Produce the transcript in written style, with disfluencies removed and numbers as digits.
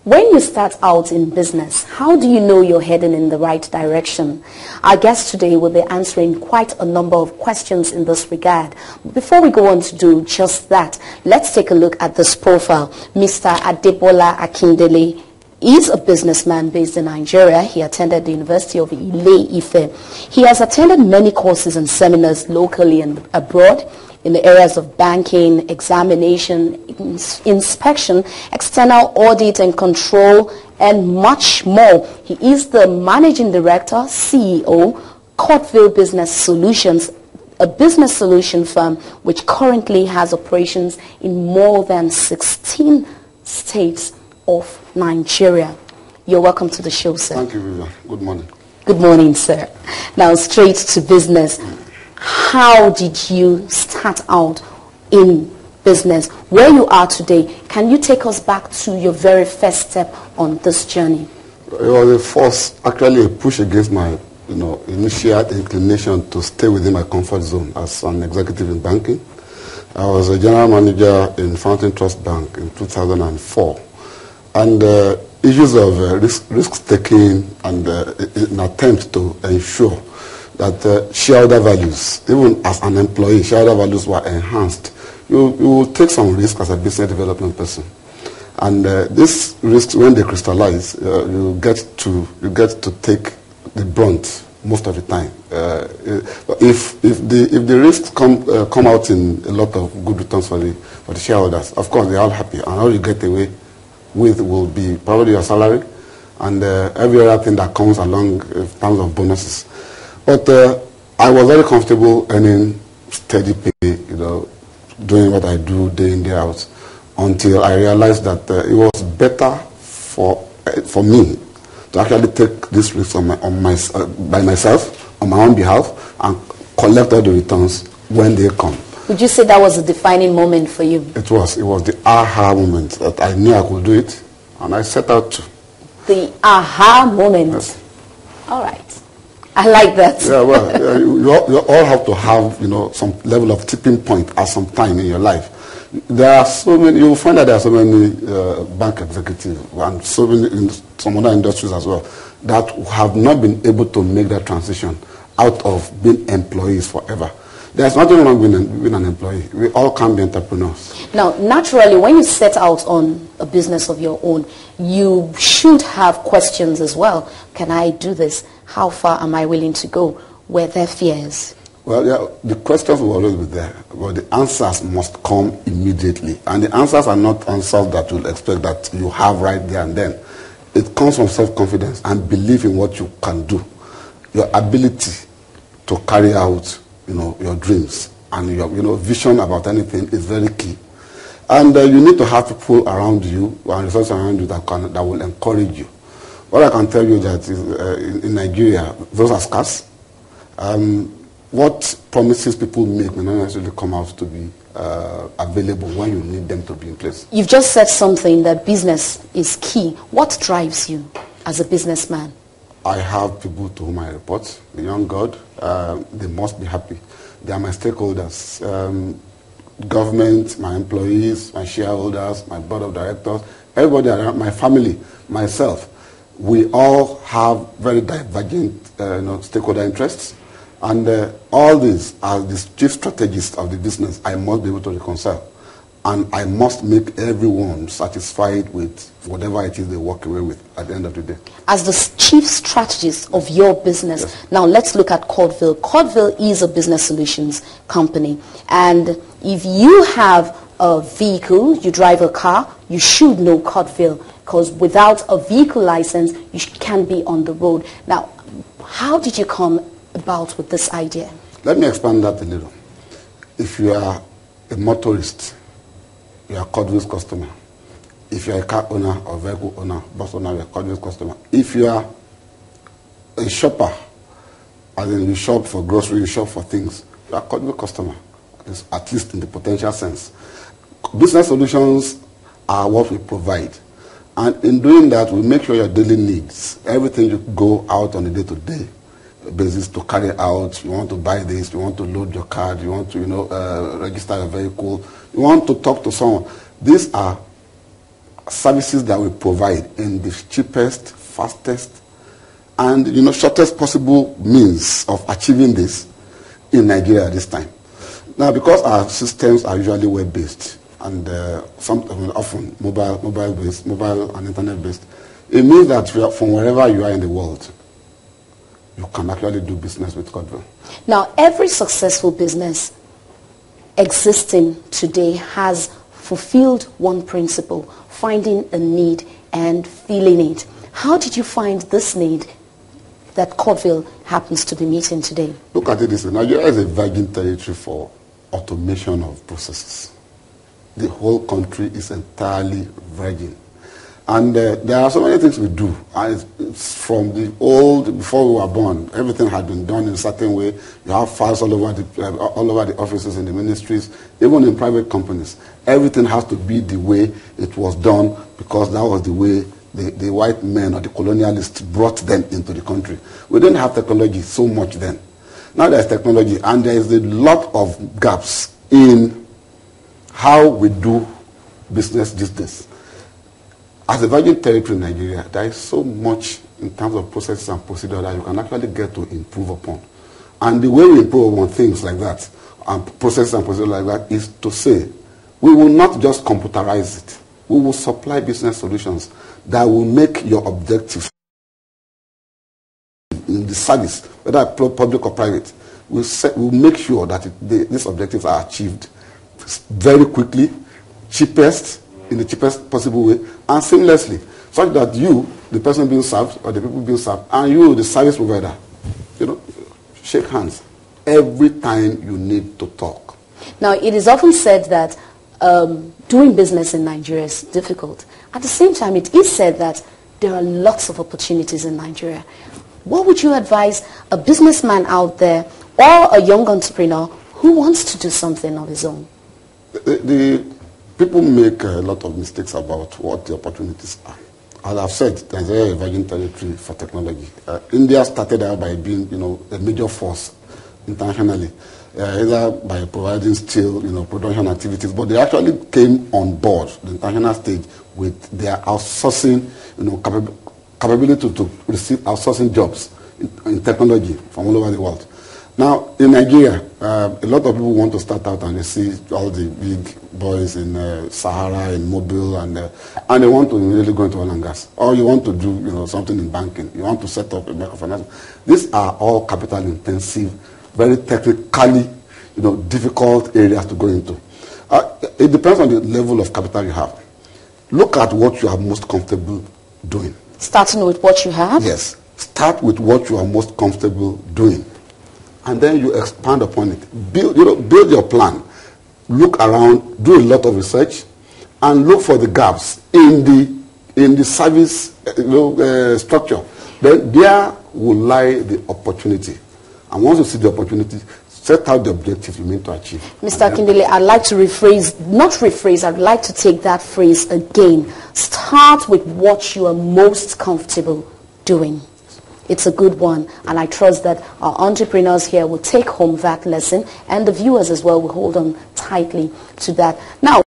When you start out in business, how do you know you're heading in the right direction? Our guest today will be answering quite a number of questions in this regard. Before we go on to do just that, let's take a look at this profile. Mr. Bola Akindele is a businessman based in Nigeria. He attended the University of Ile-Ife. He has attended many courses and seminars locally and abroad in the areas of banking, examination, inspection, external audit and control, and much more. He is the Managing Director, CEO, Courteville Business Solutions, a business solution firm which currently has operations in more than 16 states of Nigeria. You're welcome to the show, sir. Thank you, Vivian. Good morning. Good morning, sir. Now, straight to business. How did you start out in business? Where you are today, can you take us back to your very first step on this journey? It was actually a push against my initial inclination to stay within my comfort zone as an executive in banking. I was a general manager in Fountain Trust Bank in 2004. And issues of risk-taking and an attempt to ensure that shareholder values, even as an employee, shareholder values were enhanced. You will take some risk as a business development person. And these risks, when they crystallize, you get to take the brunt most of the time. If the risks come out in a lot of good returns for the shareholders, of course, they're all happy. And all you get away with will be probably your salary and every other thing that comes along in terms of bonuses. But I was very comfortable earning steady pay, doing what I do day in, day out, until I realized that it was better for me to actually take this risk by myself, on my own behalf, and collect all the returns when they come. Would you say that was a defining moment for you? It was. It was the aha moment that I knew I could do it, and I set out to. The aha moment. Yes. All right. I like that. Yeah, well, you all have to have, some level of tipping point at some time in your life. There are so many. You will find that there are so many bank executives and so many in some other industries as well that have not been able to make that transition out of being employees forever. There's nothing wrong with being an employee. We all can be entrepreneurs. Now, naturally, when you set out on a business of your own, you should have questions as well. Can I do this? How far am I willing to go? Were there fears? Well, yeah, the questions will always be there, but the answers must come immediately. And the answers are not answers that you'll expect that you have right there and then. It comes from self-confidence and belief in what you can do. Your ability to carry out your dreams and your vision about anything is very key. And you need to have people around you and resources around you that will encourage you. What I can tell you that is, in Nigeria, those are scarce. What promises people make may not necessarily come out to be available when you need them to be in place. You've just said something that business is key. What drives you as a businessman? I have people to whom I report, the young God. They must be happy. They are my stakeholders. Government, my employees, my shareholders, my board of directors, everybody around, my family, myself. We all have very divergent stakeholder interests. And all these, as the chief strategist of the business, I must be able to reconcile. And I must make everyone satisfied with whatever it is they walk away with at the end of the day. As the chief strategist of your business, yes. Now let's look at Courteville. Courteville is a business solutions company. And if you have a vehicle, you drive a car, you should know Courteville, because without a vehicle license, you can't be on the road. Now, how did you come about with this idea? Let me expand that a little. If you are a motorist, you are Courteville's customer. If you are a car owner or vehicle owner, bus owner, you are Courteville's customer. If you are a shopper, as in you shop for groceries, you shop for things, you are Courteville's customer, at least in the potential sense. Business solutions are what we provide. And in doing that, we make sure your daily needs, everything you go out on a day-to-day basis to carry out, you want to buy this, you want to load your card, you want to register your vehicle, you want to talk to someone. These are services that we provide in the cheapest, fastest, and shortest possible means of achieving this in Nigeria at this time. Now, because our systems are usually web-based and often mobile-based, mobile and internet-based, it means that from wherever you are in the world, you can actually do business with Courteville. Now, every successful business existing today has fulfilled one principle: finding a need and filling it. How did you find this need that Courteville happens to be meeting today? Look at it this way. Nigeria is a virgin territory for automation of processes. The whole country is entirely virgin. And there are so many things we do. It's from the old, before we were born, everything had been done in a certain way. You have files all over the offices in the ministries, even in private companies. Everything has to be the way it was done because that was the way the white men or the colonialists brought them into the country. We didn't have technology so much then. Now there's technology, and there is a lot of gaps in how we do business these days. As a virgin territory in Nigeria, there is so much in terms of processes and procedure that you can actually get to improve upon. And the way we improve on things like that, and processes and procedure like that, is to say, we will not just computerize it. We will supply business solutions that will make your objectives in the service, whether public or private. We'll make sure that these objectives are achieved very quickly, in the cheapest possible way, and seamlessly, such that you, the person being served, or the people being served, and you, the service provider, shake hands every time you need to talk. Now, it is often said that doing business in Nigeria is difficult. At the same time, it is said that there are lots of opportunities in Nigeria. What would you advise a businessman out there or a young entrepreneur who wants to do something of his own? People make a lot of mistakes about what the opportunities are. As I've said, Nigeria is a virgin territory for technology. India started out by being, a major force internationally, either by providing steel, production activities, but they actually came on board the international stage with their outsourcing, capability to receive outsourcing jobs in technology from all over the world. Now, in Nigeria, a lot of people want to start out and they see all the big boys in Sahara, in Mobile, and they want to really go into oil and gas. Or you want to do, something in banking. You want to set up a microfinance. These are all capital-intensive, very technically, difficult areas to go into. It depends on the level of capital you have. Look at what you are most comfortable doing. Starting with what you have? Yes. Start with what you are most comfortable doing. And then you expand upon it. Build your plan. Look around, do a lot of research, and look for the gaps in the service structure. Then there will lie the opportunity. And once you see the opportunity, set out the objectives you mean to achieve. Mr. Akindele, I'd like to I'd like to take that phrase again. Start with what you are most comfortable doing. It's a good one, and I trust that our entrepreneurs here will take home that lesson, and the viewers as well will hold on tightly to that. Now,